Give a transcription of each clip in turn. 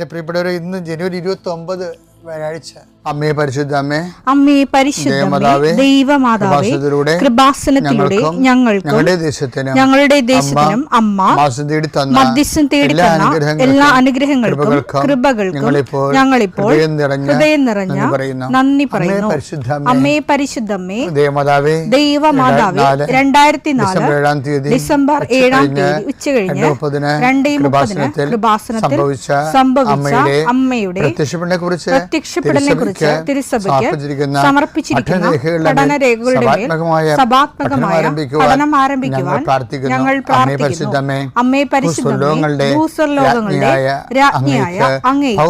പ്രിയപ്പെട്ടവരെ, ഇന്ന് ജനുവരി 29 വ്യാഴാഴ്ച. അമ്മേ പരിശുദ്ധ അമ്മേ, അമ്മേ പരിശുദ്ധമേ, ദൈവമാതാവേ, കൃപാസനത്തിലൂടെ ഞങ്ങൾക്കും ഞങ്ങളുടെ ദേശത്തിനും അമ്മ മധ്യസ്ഥം തേടി തന്ന എല്ലാ അനുഗ്രഹങ്ങൾക്കും കൃപകൾക്കും ഞങ്ങളിപ്പോൾ ഹൃദയം നിറഞ്ഞ നന്ദി പറയുന്നു. അമ്മേ പരിശുദ്ധമേ, ദൈവമാതാവേ, 2004 ഡിസംബർ 7 ഉച്ചകഴിഞ്ഞ് 2:30 കൃപാസനത്തിൽ സംഭവിച്ച അമ്മയുടെ പ്രത്യക്ഷപ്പെടലിനെ കുറിച്ച് തിരുസഭയ്ക്ക് സമർപ്പിച്ചിരിക്കുന്ന പഠനരേഖകളുടെ മേൽ സഭാത്മകമായ പഠനം ആരംഭിക്കുവാൻ ഞങ്ങൾ പ്രാർത്ഥിക്കുന്നു. അമ്മേ പരിശുദ്ധമേ, ഭൂസ്വർലോകങ്ങളുടെ രാജ്ഞിയായ അങ്ങേയ്ക്ക്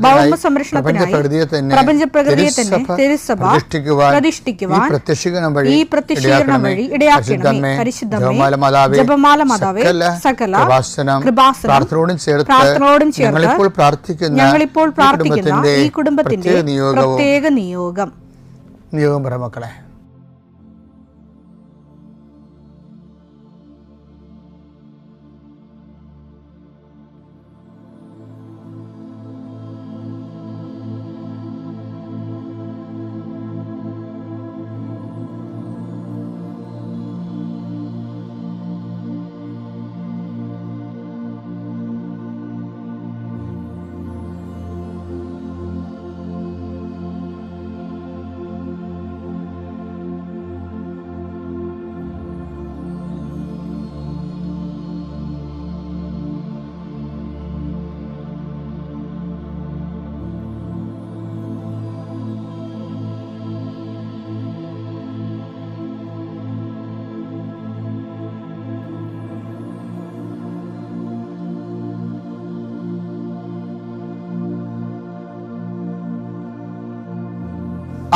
ഭൗമസംരക്ഷണത്തിനായി പ്രപഞ്ചപ്രകൃതിയെ തന്നെ തിരുസഭ പ്രതിഷ്ഠിക്കുവാൻ ഈ പ്രത്യക്ഷീകരണം വഴി ഇടയാക്കണമേ. പരിശുദ്ധമേ, ജപമാല മാതാവേ, സകല കൃപാസനം പ്രാർത്ഥനയോടും ചേർത്ത് ഞങ്ങളിപ്പോൾ പ്രാർത്ഥിക്കുന്ന ഈ കുടുംബത്തിന്റെ പ്രത്യേക നിയോഗം പറ മക്കളെ.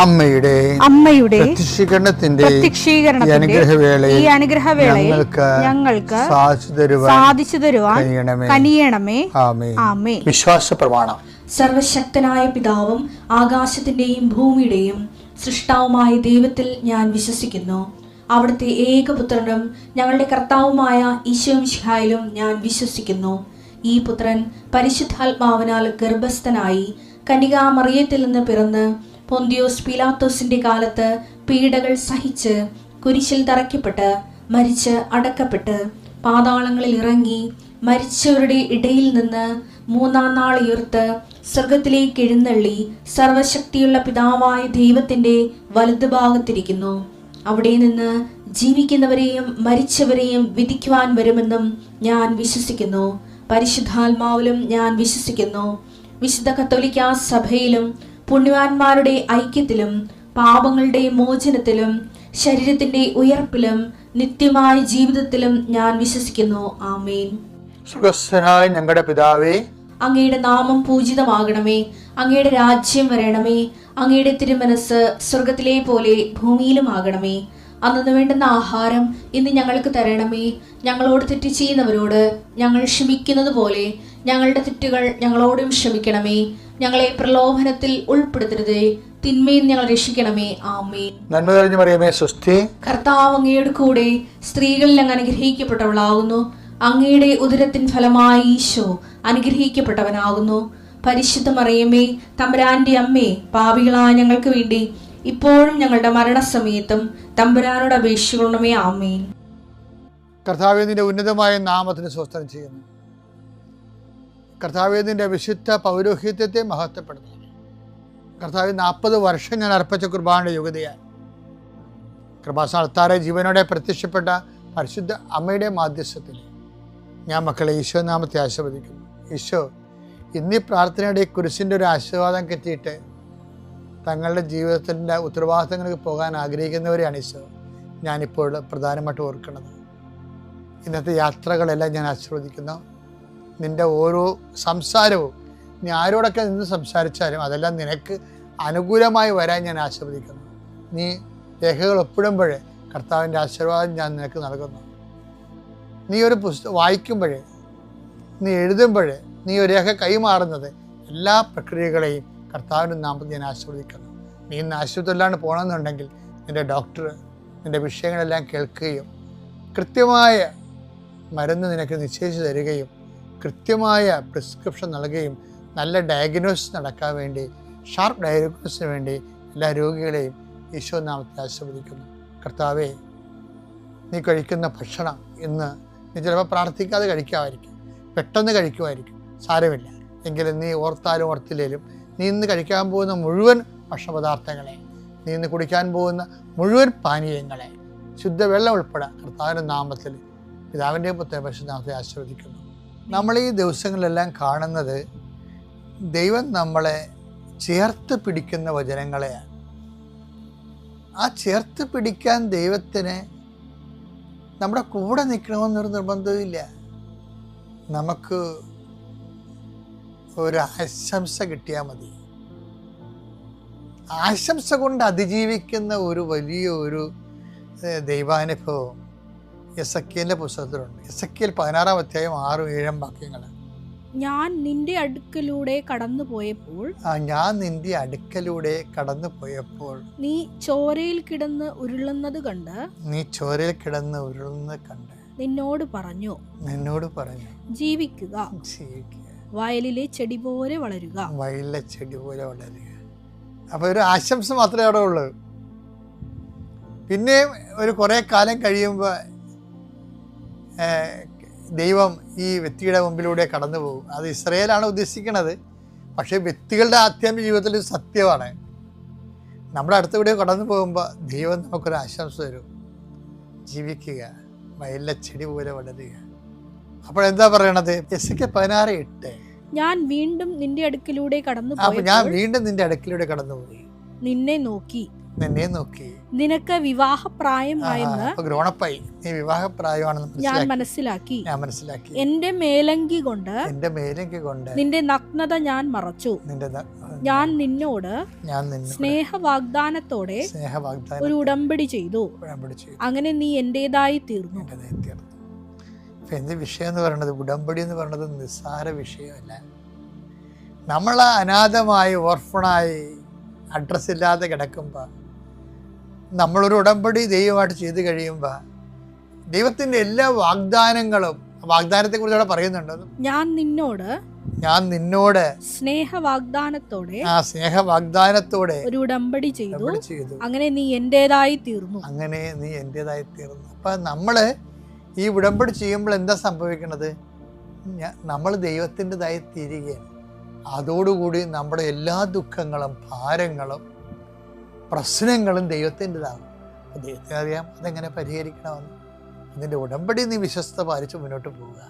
അമ്മയുടെ പ്രത്യക്ഷീകരണത്തിന്റെ ഈ അനുഗ്രഹവേളയിൽ ഞങ്ങൾക്ക് സാധിച്ചു തരുവാൻ കനിയണമേ. ആമേൻ. വിശ്വാസ പ്രമാണം. സർവശക്തനായ പിതാവും ആകാശത്തിന്റെയും ഭൂമിയുടെയും സൃഷ്ടാവുമായ ദൈവത്തിൽ ഞാൻ വിശ്വസിക്കുന്നു. അവിടുത്തെ ഏകപുത്രനും ഞങ്ങളുടെ കർത്താവുമായ ഈശോമിശിഹായിലും ഞാൻ വിശ്വസിക്കുന്നു. ഈ പുത്രൻ പരിശുദ്ധാത്മാവിനാൽ ഗർഭസ്ഥനായി കന്യകാമറിയത്തിൽ നിന്ന് പിറന്ന് പൊന്തിയോസ് പീലാത്തോസിന്റെ കാലത്ത് പീഡകൾ സഹിച്ച് കുരിശിൽ തറയ്ക്കപ്പെട്ട് മരിച്ച് അടക്കപ്പെട്ട് പാതാളങ്ങളിൽ ഇറങ്ങി മരിച്ചവരുടെ ഇടയിൽ നിന്ന് 3-ാം നാൾ ഉയർത്ത് സ്വർഗത്തിലേക്ക് എഴുന്നള്ളി സർവശക്തിയുള്ള പിതാവായ ദൈവത്തിന്റെ വലതുഭാഗത്തിരിക്കുന്നു. അവിടെ നിന്ന് ജീവിക്കുന്നവരെയും മരിച്ചവരെയും വിധിക്കുവാൻ വരുമെന്നും ഞാൻ വിശ്വസിക്കുന്നു. പരിശുദ്ധാത്മാവിലും ഞാൻ വിശ്വസിക്കുന്നു. വിശുദ്ധ കത്തോലിക്കാ സഭയിലും പുണ്യവാന്മാരുടെ ഐക്യത്തിലും പാപങ്ങളുടെ മോചനത്തിലും ശരീരത്തിന്റെ ഉയർപ്പിലും നിത്യമായ ജീവിതത്തിലും ഞാൻ വിശ്വസിക്കുന്നു. ആമേൻ. സ്വർഗ്ഗസ്ഥനായ ഞങ്ങളുടെ പിതാവേ, അങ്ങയുടെ നാമം പൂജിതമാകണമേ. അങ്ങയുടെ രാജ്യം വരണമേ. അങ്ങയുടെ തിരുമനസ് സ്വർഗത്തിലെ പോലെ ഭൂമിയിലും ആകണമേ. അന്നു വേണ്ടുന്ന ആഹാരം ഇന്ന് ഞങ്ങൾക്ക് തരണമേ. ഞങ്ങളോട് തെറ്റ് ചെയ്യുന്നവരോട് ഞങ്ങൾ ക്ഷമിക്കുന്നത് പോലെ ഞങ്ങളുടെ തെറ്റുകൾ ഞങ്ങളോടും ക്ഷമിക്കണമേ. ഞങ്ങളെ പ്രലോഭനത്തിൽ ഉൾപ്പെടുത്തരുതേ, തിന്മയിൽ ഞങ്ങൾ രക്ഷിക്കണമേ. ആമേൻ. നന്മ നിറഞ്ഞ മറിയമേ, സ്വസ്തി. കർത്താവ് അങ്ങയുടെ കൂടെ സ്ത്രീകളിൽ അങ്ങ് അനുഗ്രഹിക്കപ്പെട്ടവളാകുന്നു. അങ്ങയുടെ ഉദരത്തിൻ ഫലമായി ഈശോ അനുഗ്രഹിക്കപ്പെട്ടവനാകുന്നു. പരിശുദ്ധ മറിയമേ, തമ്പുരാന്റെ അമ്മേ, പാപികളായ ഞങ്ങൾക്ക് വേണ്ടി ഇപ്പോഴും ഞങ്ങളുടെ മരണസമയത്തും തമ്പുരാനോട് അപേക്ഷിക്കണമേ. ആമേൻ. കർത്താവേ, നിന്റെ ഉന്നതമായ നാമത്തിന് സ്വസ്ത്രം ചെയ്യുന്നു. കർത്താവേ, നിന്റെ വിശുദ്ധ പൗരോഹിത്യത്തെ മഹത്വപ്പെടുന്നു. കർത്താവേ, 40 വർഷം ഞാൻ അർപ്പിച്ച കുർബാനയുടെ യോഗ്യതയായി കൃപാസനത്താറെ ജീവനോടെ പ്രത്യക്ഷപ്പെട്ട പരിശുദ്ധ അമ്മയുടെ മാധ്യസ്ഥത്തിൽ ഞാൻ മക്കളെ ഈശോ നാമത്തെ ആശീർവദിക്കുന്നു. ഈശോ ഇന്നീ പ്രാർത്ഥനയുടെ കുരിശിൻ്റെ ഒരു ആശീർവാദം കിട്ടിയിട്ട് തങ്ങളുടെ ജീവിതത്തിൻ്റെ ഉത്തരവാദിത്തങ്ങൾക്ക് പോകാൻ ആഗ്രഹിക്കുന്നവരെയാണ് ഈശോ ഞാനിപ്പോൾ പ്രധാനമായിട്ട് ഓർക്കുന്നത്. ഇന്നത്തെ യാത്രകളെല്ലാം ഞാൻ ആശീർവദിക്കുന്നു. നിൻ്റെ ഓരോ സംസാരവും നീ ആരോടൊക്കെ നിന്ന് സംസാരിച്ചാലും അതെല്ലാം നിനക്ക് അനുകൂലമായി വരാൻ ഞാൻ ആശീർവദിക്കുന്നു. നീ രേഖകൾ ഒപ്പിടുമ്പോഴേ കർത്താവിൻ്റെ ആശീർവാദം ഞാൻ നിനക്ക് നൽകുന്നു. നീ ഒരു പുസ്തകം വായിക്കുമ്പോഴേ, നീ എഴുതുമ്പോഴേ, നീ ഒരു രേഖ കൈമാറുന്നത് എല്ലാ പ്രക്രിയകളെയും കർത്താവിൻ്റെ നാമത്തിൽ ഞാൻ ആശീർവദിക്കുന്നു. നീ ഇന്ന് ആശുപത്രിയിലാണ് പോകണമെന്നുണ്ടെങ്കിൽ നിൻ്റെ ഡോക്ടർ നിൻ്റെ വിഷയങ്ങളെല്ലാം കേൾക്കുകയും കൃത്യമായ മരുന്ന് നിനക്ക് നിശ്ചയിച്ച് തരികയും കൃത്യമായ പ്രിസ്ക്രിപ്ഷൻ നൽകുകയും നല്ല ഡയഗ്നോസിസ് നടക്കാൻ വേണ്ടി, ഷാർപ്പ് ഡയഗ്നോസിന് വേണ്ടി എല്ലാ രോഗികളെയും ഈശോ നാമത്തിൽ ആശീർവദിക്കുന്നു. കർത്താവേ, നീ കഴിക്കുന്ന ഭക്ഷണം ഇന്ന് നീ ചിലപ്പോൾ പ്രാർത്ഥിക്കാതെ കഴിക്കാമായിരിക്കും, പെട്ടെന്ന് കഴിക്കുമായിരിക്കും, സാരമില്ല. എങ്കിലും നീ ഓർത്താലും ഓർത്തില്ലേലും നീ ഇന്ന് കഴിക്കാൻ പോകുന്ന മുഴുവൻ ഭക്ഷണപദാർത്ഥങ്ങളെ, നീ ഇന്ന് കുടിക്കാൻ പോകുന്ന മുഴുവൻ പാനീയങ്ങളെ, ശുദ്ധവെള്ളം ഉൾപ്പെടെ കർത്താവിൻ്റെ നാമത്തിൽ പിതാവിൻ്റെയും പുത്രൻ്റെയും പരിശുദ്ധനാമത്തിൽ ആശീർവദിക്കുന്നു. നമ്മൾ ഈ ദിവസങ്ങളിലെല്ലാം കാണുന്നത് ദൈവം നമ്മളെ ചേർത്ത് പിടിക്കുന്ന വചനങ്ങളെയാണ്. ആ ചേർത്ത് പിടിക്കാൻ ദൈവത്തിന് നമ്മുടെ കൂടെ നിൽക്കണമെന്നൊരു നിർബന്ധമില്ല. നമുക്ക് ഒരു ആശംസ കിട്ടിയാൽ മതി. ആശംസ കൊണ്ട് അതിജീവിക്കുന്ന ഒരു വലിയൊരു ദൈവാനുഭവം എസെക്കിയേലിന്റെ പുസ്തകത്തിലുണ്ട്. എസെക്കിയേൽ 16-ാം അധ്യായം 6-7 വാക്യങ്ങൾ. ഞാൻ നിന്റെ അടുക്കലൂടെ കടന്നു പോയപ്പോൾ നീ ചോരയിൽ കിടന്ന് ഉരുളുന്നത് കണ്ട് നിന്നോട് പറഞ്ഞു ജീവിക്കുക, വയലിലെ ചെടി പോലെ വളരുക. അപ്പൊ ഒരു ആശംസ മാത്രമേ അവിടെ ഉള്ളൂ. പിന്നെ ഒരു കുറെ കാലം കഴിയുമ്പോൾ ദൈവം ഈ വ്യക്തിയുടെ മുമ്പിലൂടെ കടന്നു പോകും. അത് ഇസ്രായേലാണ് ഉദ്ദേശിക്കുന്നത്. പക്ഷേ വ്യക്തികളുടെ ആധ്യാത്മിക ജീവിതത്തിൽ സത്യമാണ്. നമ്മുടെ അടുത്തുകൂടെ കടന്നു പോകുമ്പോൾ ദൈവം നമുക്കൊരു ആശംസ തരും. ജീവിക്കുക, വയലിലെ ചെടി പോലെ വളരുക. അപ്പോഴെന്താ പറയണത്? എസെക്കിയേൽ 16:8. ഞാൻ വീണ്ടും നിന്റെ അടുക്കിലൂടെ കടന്നു പോയി നിന്നെ നോക്കി നിനക്ക് വിവാഹപ്രായമായെന്ന് ഞാൻ മനസ്സിലാക്കി. എന്റെ മേലങ്കി കൊണ്ട് നിന്റെ നഗ്നത ഞാൻ മറച്ചു. ഞാൻ നിന്നോട് സ്നേഹവാഗ്ദാനത്തോടെ ഒരു ഉടമ്പടി ചെയ്തു. അങ്ങനെ നീ എന്റേതായി തീർന്നു. എന്ത് വിഷയം എന്ന് പറയുന്നത്, ഉടമ്പടി എന്ന് പറയുന്നത് നിസ്സാര വിഷയമല്ല. നമ്മൾ അനാഥമായി ഓർഫണായി അഡ്രസ് ഇല്ലാതെ കിടക്കുമ്പോൾ നമ്മളൊരു ഉടമ്പടി ദൈവമായിട്ട് ചെയ്ത് കഴിയുമ്പോൾ ദൈവത്തിൻ്റെ എല്ലാ വാഗ്ദാനത്തെക്കുറിച്ച് അവിടെ പറയുന്നുണ്ട്. ഞാൻ നിന്നോട് സ്നേഹവാഗ്ദാനത്തോടെ ഒരു ഉടമ്പടി ചെയ്തു. അങ്ങനെ നീ എന്റേതായി തീർന്നു. അപ്പൊ നമ്മള് ഈ ഉടമ്പടി ചെയ്യുമ്പോൾ എന്താ സംഭവിക്കുന്നത്? നമ്മൾ ദൈവത്തിൻ്റെതായി തീരുകയാണ്. അതോടുകൂടി നമ്മുടെ എല്ലാ ദുഃഖങ്ങളും ഭാരങ്ങളും പ്രശ്നങ്ങളും ദൈവത്തിൻ്റെതാകും. ദൈവത്തിന് അറിയാം അതെങ്ങനെ പരിഹരിക്കണമെന്ന്. അതിൻ്റെ ഉടമ്പടി നീ വിശ്വസ്ത പാലിച്ച് മുന്നോട്ട് പോവുക.